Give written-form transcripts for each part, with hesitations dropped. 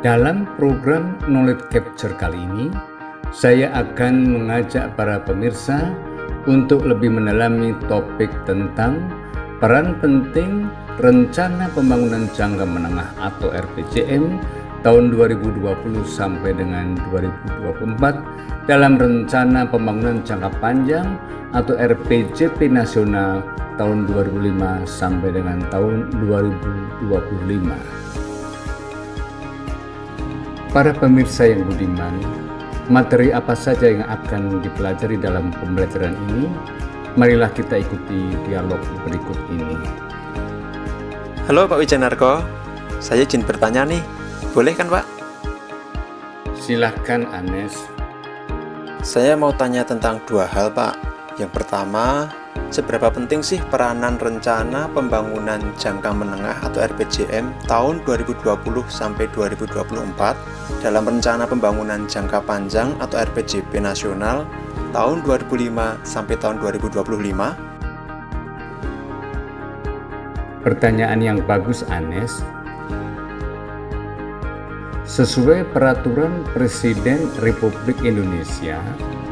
Dalam program Knowledge Capture kali ini, saya akan mengajak para pemirsa untuk lebih mendalami topik tentang peran penting Rencana Pembangunan Jangka Menengah atau RPJM tahun 2020 sampai dengan 2024 dalam Rencana Pembangunan Jangka Panjang atau RPJP Nasional tahun 2005 sampai dengan tahun 2025. Para pemirsa yang budiman, materi apa saja yang akan dipelajari dalam pembelajaran ini? Marilah kita ikuti dialog berikut ini. Halo Pak Wijanarko, saya izin bertanya nih, boleh kan Pak? Silahkan Anes. Saya mau tanya tentang dua hal Pak. Yang pertama, seberapa penting sih peranan Rencana Pembangunan Jangka Menengah atau RPJM tahun 2020 sampai 2024 dalam Rencana Pembangunan Jangka Panjang atau RPJP Nasional tahun 2005 sampai tahun 2025? Pertanyaan yang bagus Anes. Sesuai Peraturan Presiden Republik Indonesia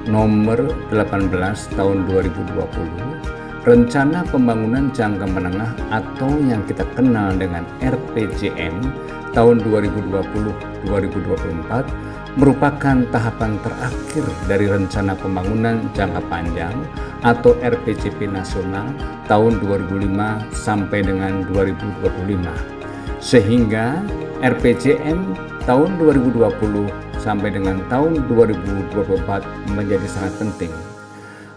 Nomor 18 Tahun 2020, Rencana Pembangunan Jangka Menengah atau yang kita kenal dengan RPJM tahun 2020-2024 merupakan tahapan terakhir dari Rencana Pembangunan Jangka Panjang atau RPJP Nasional tahun 2005 sampai dengan 2025. Sehingga RPJM tahun 2020 sampai dengan tahun 2024 menjadi sangat penting.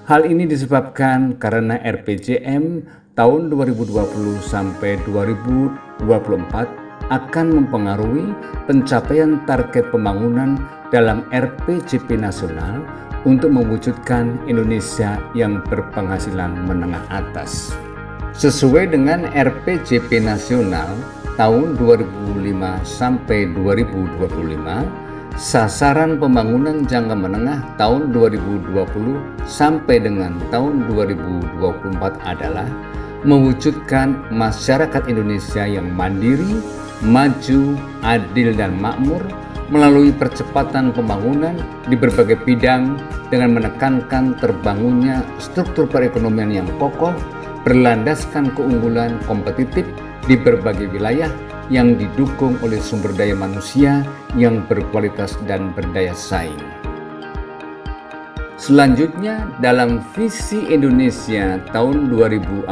Hal ini disebabkan karena RPJM tahun 2020 sampai 2024 akan mempengaruhi pencapaian target pembangunan dalam RPJP Nasional untuk mewujudkan Indonesia yang berpenghasilan menengah atas. Sesuai dengan RPJP Nasional tahun 2005 sampai 2025, sasaran pembangunan jangka menengah tahun 2020 sampai dengan tahun 2024 adalah mewujudkan masyarakat Indonesia yang mandiri, maju, adil, dan makmur melalui percepatan pembangunan di berbagai bidang dengan menekankan terbangunnya struktur perekonomian yang kokoh, berlandaskan keunggulan kompetitif di berbagai wilayah yang didukung oleh sumber daya manusia yang berkualitas dan berdaya saing. Selanjutnya, dalam visi Indonesia tahun 2045,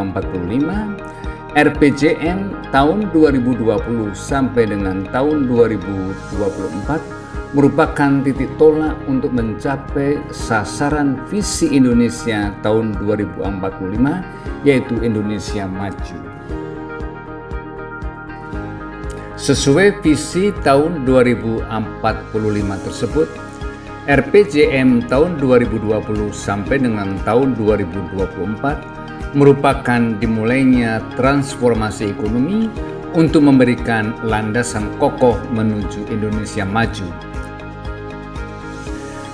RPJM tahun 2020 sampai dengan tahun 2024 merupakan titik tolak untuk mencapai sasaran visi Indonesia tahun 2045, yaitu Indonesia Maju. Sesuai visi tahun 2045 tersebut, RPJM tahun 2020 sampai dengan tahun 2024 merupakan dimulainya transformasi ekonomi untuk memberikan landasan kokoh menuju Indonesia maju.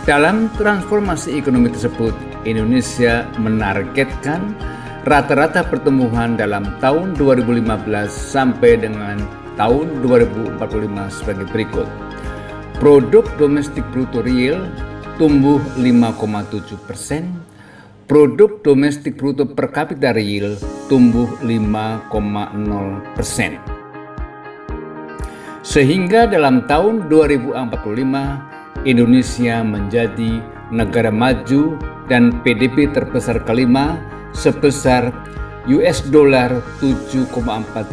Dalam transformasi ekonomi tersebut, Indonesia menargetkan rata-rata pertumbuhan dalam tahun 2015 sampai dengan tahun 2045 sebagai berikut. Produk domestik bruto real tumbuh 5,7%, produk domestik bruto per kapita real tumbuh 5,0%. Sehingga dalam tahun 2045 Indonesia menjadi negara maju dan PDB terbesar kelima sebesar $7,4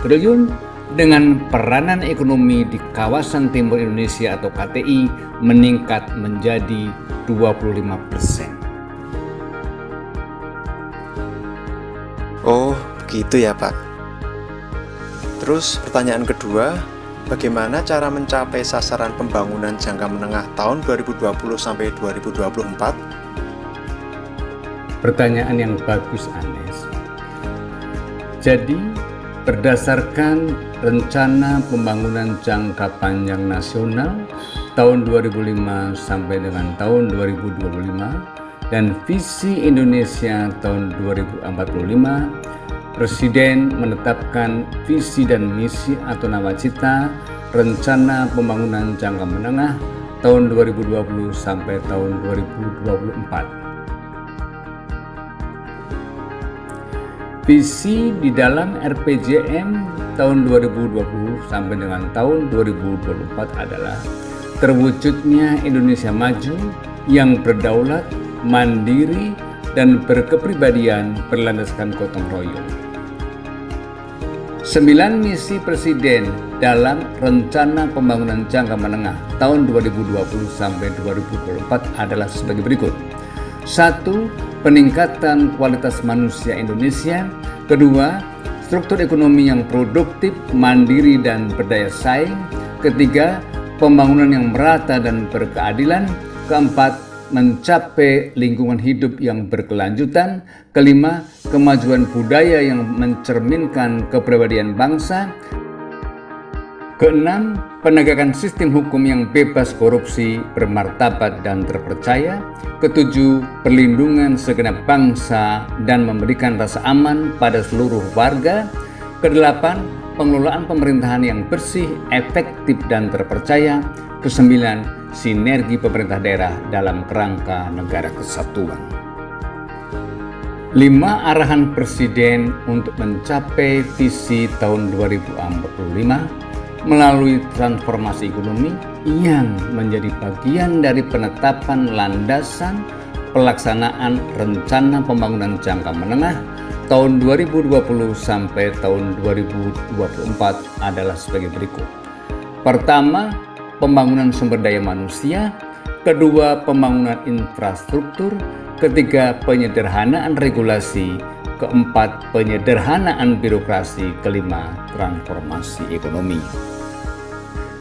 triliun dengan peranan ekonomi di kawasan Timur Indonesia atau KTI meningkat menjadi 25%. Oh, begitu ya Pak. Terus pertanyaan kedua, bagaimana cara mencapai sasaran pembangunan jangka menengah tahun 2020 sampai 2024? Pertanyaan yang bagus, Anes. Jadi, berdasarkan Rencana Pembangunan Jangka Panjang Nasional tahun 2005 sampai dengan tahun 2025 dan Visi Indonesia tahun 2045, Presiden menetapkan visi dan misi atau nawacita Rencana Pembangunan Jangka Menengah tahun 2020 sampai tahun 2024. Visi di dalam RPJM tahun 2020 sampai dengan tahun 2024 adalah terwujudnya Indonesia maju yang berdaulat, mandiri, dan berkepribadian berlandaskan gotong royong. 9 misi Presiden dalam Rencana Pembangunan Jangka Menengah tahun 2020 sampai 2024 adalah sebagai berikut. 1. Peningkatan kualitas manusia Indonesia. 2. Struktur ekonomi yang produktif, mandiri, dan berdaya saing. 3. Pembangunan yang merata dan berkeadilan. 4. Mencapai lingkungan hidup yang berkelanjutan. 5. Kemajuan budaya yang mencerminkan kepribadian bangsa. 6. Penegakan sistem hukum yang bebas korupsi, bermartabat, dan terpercaya. 7. Perlindungan segenap bangsa dan memberikan rasa aman pada seluruh warga. 8. Pengelolaan pemerintahan yang bersih, efektif, dan terpercaya. 9. Sinergi pemerintah daerah dalam kerangka negara kesatuan. 5 arahan Presiden untuk mencapai visi tahun 2045 melalui transformasi ekonomi yang menjadi bagian dari penetapan landasan pelaksanaan Rencana Pembangunan Jangka Menengah tahun 2020 sampai tahun 2024 adalah sebagai berikut. Pertama, pembangunan sumber daya manusia. 2. Pembangunan infrastruktur. 3. Penyederhanaan regulasi. 4. Penyederhanaan birokrasi. 5. Transformasi ekonomi.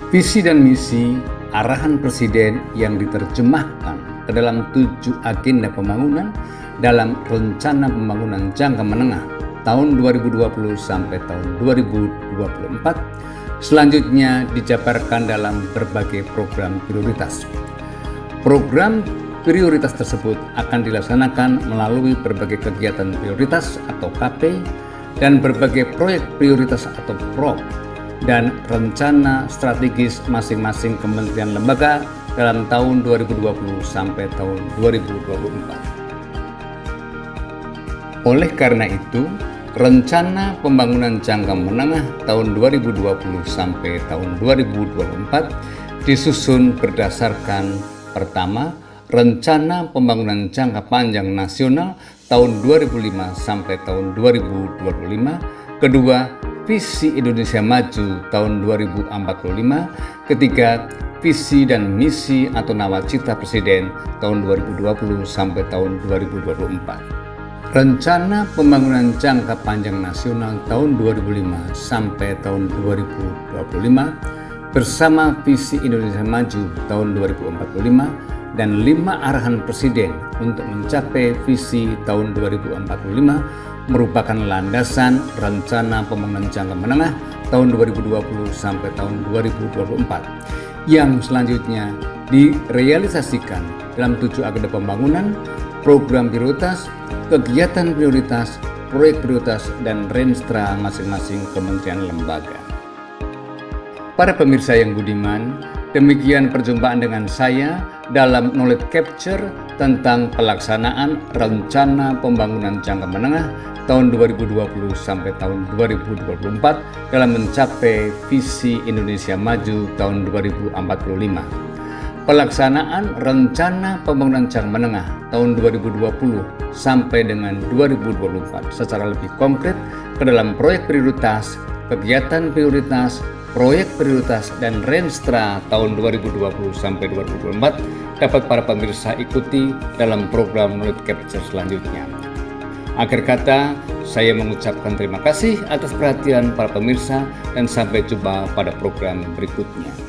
Visi dan misi arahan Presiden yang diterjemahkan ke dalam 7 agenda pembangunan dalam Rencana Pembangunan Jangka Menengah tahun 2020 sampai tahun 2024 selanjutnya dijabarkan dalam berbagai program prioritas. Program prioritas tersebut akan dilaksanakan melalui berbagai kegiatan prioritas atau KP dan berbagai proyek prioritas atau PROP dan rencana strategis masing-masing kementerian lembaga dalam tahun 2020 sampai tahun 2024. Oleh karena itu, Rencana Pembangunan Jangka Menengah tahun 2020 sampai tahun 2024 disusun berdasarkan pertama, Rencana Pembangunan Jangka Panjang Nasional tahun 2005 sampai tahun 2025, kedua, Visi Indonesia Maju tahun 2045, ketiga, Visi dan Misi atau Nawacita Presiden tahun 2020 sampai tahun 2024. Rencana Pembangunan Jangka Panjang Nasional tahun 2005 sampai tahun 2025 bersama Visi Indonesia Maju tahun 2045 dan 5 arahan Presiden untuk mencapai visi tahun 2045 merupakan landasan Rencana Pembangunan Jangka Menengah tahun 2020 sampai tahun 2024 yang selanjutnya direalisasikan dalam 7 agenda pembangunan, program prioritas, kegiatan prioritas, proyek prioritas, dan renstra masing-masing kementerian lembaga. Para pemirsa yang budiman, demikian perjumpaan dengan saya dalam Knowledge Capture tentang pelaksanaan Rencana Pembangunan Jangka Menengah tahun 2020 sampai tahun 2024 dalam mencapai Visi Indonesia Maju tahun 2045. Pelaksanaan Rencana Pembangunan Jangka Menengah tahun 2020 sampai dengan 2024 secara lebih konkret ke dalam proyek prioritas, kegiatan prioritas, proyek prioritas, dan renstra tahun 2020 sampai 2024 dapat para pemirsa ikuti dalam program Knowledge Capture selanjutnya. Akhir kata, saya mengucapkan terima kasih atas perhatian para pemirsa dan sampai jumpa pada program berikutnya.